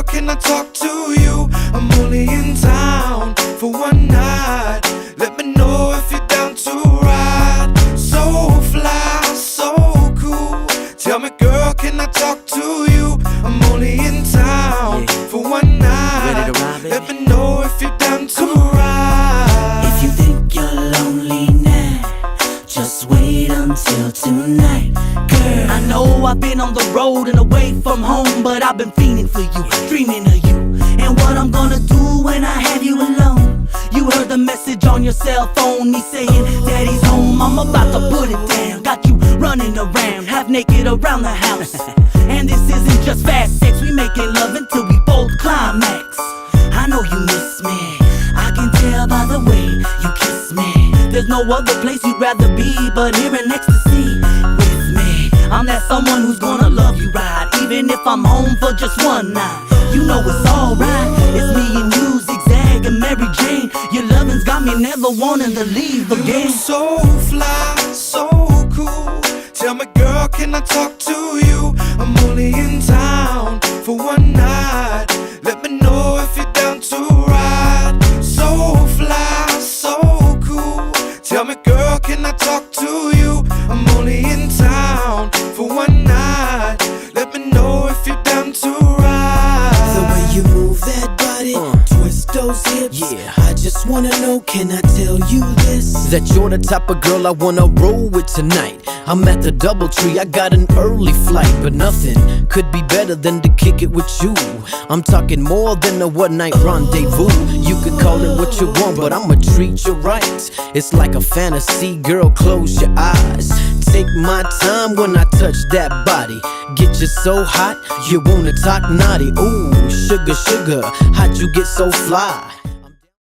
can I talk to you? I'm only in town for one night. Let me know if you're down to ride. So fly, so cool. Tell me, girl, can I talk to you? I'm only in town for one night. Ready to ride, baby? Let me know if you're down to ride. If you think you're lonely now, just wait until tonight, girl. I know I've been on the road and away from home, but I've been fiending for you, dreaming of you, and what I'm gonna do when I have you alone. You heard the message on your cell phone, me saying daddy's home. I'm about to put it down. Got you running around, half naked around the house. And this isn't just fast sex, we making love until we both climax. I know you miss me, I can tell by the way you kiss me. There's no other place you'd rather be but here in ecstasy with me. I'm that someone who's gonna love you right, even if I'm home for just one night. You know it's alright, it's me and you, Zigzag and Mary Jane. Your lovin's got me never wanting to leave again. You're so fly, so cool. Tell me, girl, can I talk to you? I'm only in town for one night. Let me know if you're down to ride. So fly, so cool. Tell me, girl, can I talk to you? I'm only in town for one night. Let me know if you're down to ride. The way you move that body, twist those hips, I just wanna know, can I tell you this? That you're the type of girl I wanna roll with tonight. I'm at the DoubleTree, I got an early flight, but nothing could be better than to kick it with you. I'm talking more than a one-night rendezvous. You could call it what you want, but I'ma treat you right. It's like a fantasy, girl, close your eyes. Take my time when I touch that body. Get you so hot, you wanna talk naughty. Ooh, sugar, sugar, how'd you get so fly?